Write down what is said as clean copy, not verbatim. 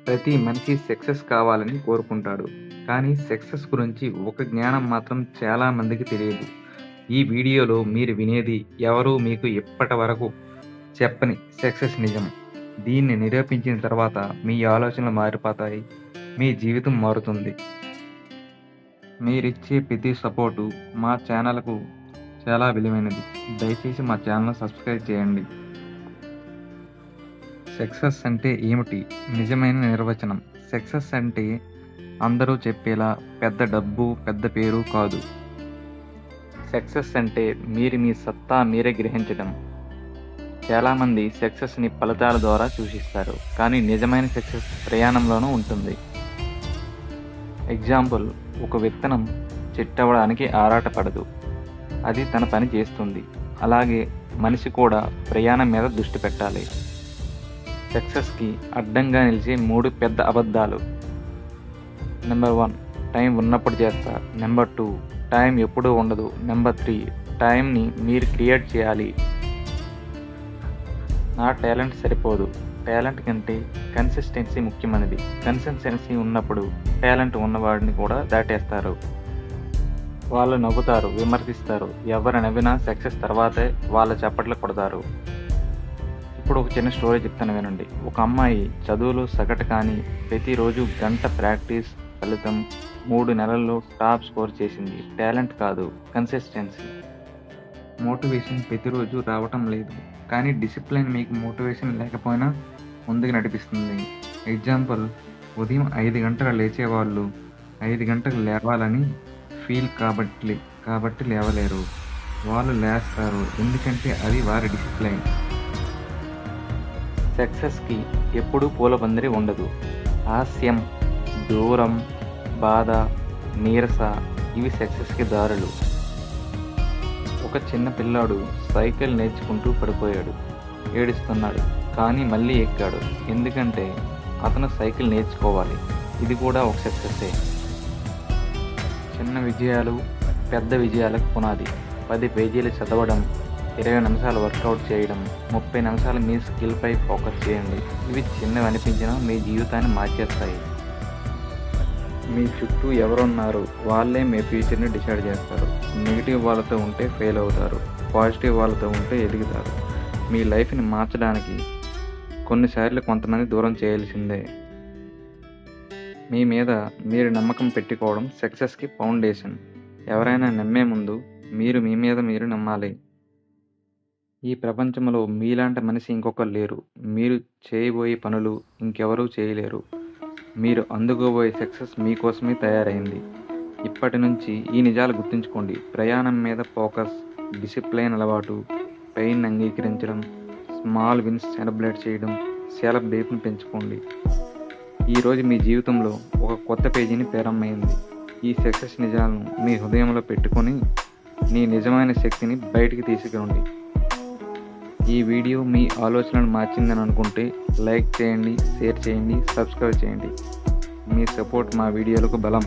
ప్రతి మనిషి సక్సెస్ కావాలని కోరుకుంటాడు. కానీ సక్సెస్ గురించి ఒక జ్ఞానం మాత్రం చాలా మందికి తెలియదు. ఈ వీడియోలో మీరు వినేది ఎవరూ మీకు ఇప్పటివరకు చెప్పని సక్సెస్ నిజం. దీన్ని నిరూపించిన తర్వాత మీ ఆలోచనలు మారిపోతాయి. మీ జీవితం మారుతుంది. మీరిచ్చే ప్రతి సపోర్టు మా ఛానల్‌కు చాలా విలువైనది. దయచేసి మా ఛానల్‌ను సబ్స్క్రైబ్ చేయండి. సక్సెస్ అంటే ఏమిటి? నిజమైన నిర్వచనం. సక్సెస్ అంటే అందరూ చెప్పేలా పెద్ద డబ్బు, పెద్ద పేరు కాదు. సక్సెస్ అంటే మీరు మీ సత్తా మీరే గ్రహించడం. చాలామంది సక్సెస్‌ని ఫలితాల ద్వారా సూచిస్తారు. కానీ నిజమైన సక్సెస్ ప్రయాణంలోనూ ఉంటుంది. ఎగ్జాంపుల్, ఒక విత్తనం చెట్టవ్వడానికి ఆరాటపడదు. అది తన పని చేస్తుంది. అలాగే మనిషి కూడా ప్రయాణం మీద దృష్టి పెట్టాలి. సక్సెస్‌కి అడ్డంగా నిలిచే 3 పెద్ద అబద్ధాలు. నెంబర్ 1, టైం ఉన్నప్పుడు చేస్తా. నెంబర్ 2, టైం ఎప్పుడూ ఉండదు. నెంబర్ 3, టైంని మీరు క్రియేట్ చేయాలి. నా టాలెంట్ సరిపోదు. టాలెంట్ కంటే కన్సిస్టెన్సీ ముఖ్యమైనది. కన్సిస్టెన్సీ ఉన్నప్పుడు టాలెంట్ ఉన్నవాడిని కూడా దాటేస్తారు. వాళ్ళు నవ్వుతారు, విమర్శిస్తారు. ఎవరు నవ్వినా సక్సెస్ తర్వాతే వాళ్ళ చప్పట్లు కొడతారు. ఇప్పుడు ఒక చిన్న స్టోరీ చెప్తాను వినండి. ఒక అమ్మాయి చదువులో సగటు కానీ ప్రతిరోజు గంట ప్రాక్టీస్ ఫలితం 3 నెలల్లో టాప్ స్కోర్ చేసింది. టాలెంట్ కాదు, కన్సిస్టెన్సీ. మోటివేషన్ ప్రతిరోజు రావటం లేదు, కానీ డిసిప్లిన్ మీకు మోటివేషన్ లేకపోయినా ముందుకు నడిపిస్తుంది. ఎగ్జాంపుల్, ఉదయం 5 గంటలకు లేచేవాళ్ళు 5 గంటలకు లేవాలని ఫీల్ కాబట్టి లేవలేరు. వాళ్ళు లేస్తారు ఎందుకంటే అది వారి డిసిప్లైన్. సక్సెస్‌కి ఎప్పుడూ పూలపందిరి ఉండదు. హాస్యం, దూరం, బాధ, నీరస ఇవి సక్సెస్‌కి దారులు. ఒక చిన్న పిల్లాడు సైకిల్ నేర్చుకుంటూ పడిపోయాడు. ఏడుస్తున్నాడు, కానీ మళ్ళీ ఎక్కాడు. ఎందుకంటే అతను సైకిల్ నేర్చుకోవాలి. ఇది కూడా ఒక సక్సెస్సే. చిన్న విజయాలు పెద్ద విజయాలకు పునాది. 10 పేజీలు చదవడం, 20 నిమిషాలు వర్కౌట్ చేయడం, 30 నిమిషాలు మీ స్కిల్పై ఫోకస్ చేయండి. ఇవి చిన్నవి అనిపించినా మీ జీవితాన్ని మార్చేస్తాయి. మీ చుట్టూ ఎవరున్నారు వాళ్ళే మీ ఫ్యూచర్ని డిసైడ్ చేస్తారు. నెగిటివ్ వాళ్ళతో ఉంటే ఫెయిల్ అవుతారు. పాజిటివ్ వాళ్ళతో ఉంటే ఎదుగుతారు. మీ లైఫ్ని మార్చడానికి కొన్నిసార్లు కొంతమంది దూరం చేయాల్సిందే. మీ మీద మీరు నమ్మకం పెట్టుకోవడం సక్సెస్కి ఫౌండేషన్. ఎవరైనా నమ్మే ముందు మీరు మీ మీద మీరు నమ్మాలి. ఈ ప్రపంచంలో మీలాంటి మనిషి ఇంకొకరు లేరు. మీరు చేయబోయే పనులు ఇంకెవరూ చేయలేరు. మీరు అందుకోబోయే సక్సెస్ మీకోసమే తయారైంది. ఇప్పటి నుంచి ఈ నిజాలు గుర్తుంచుకోండి. ప్రయాణం మీద ఫోకస్, డిసిప్లైన్ అలవాటు, పెయిన్ అంగీకరించడం, స్మాల్ విన్స్ సెలబ్రేట్ చేయడం, సెల్ఫ్ బిలీఫ్ని పెంచుకోండి. ఈరోజు మీ జీవితంలో ఒక కొత్త పేజీని ప్రారంభమైంది. ఈ సక్సెస్ నిజాలను మీ హృదయంలో పెట్టుకొని మీ నిజమైన శక్తిని బయటికి తీసుకురండి. ఈ వీడియో మీ ఆలోచనలు మార్చిందని అనుకుంటే లైక్ చేయండి, షేర్ చేయండి, సబ్స్క్రైబ్ చేయండి. మీ సపోర్ట్ మా వీడియోలకు బలం.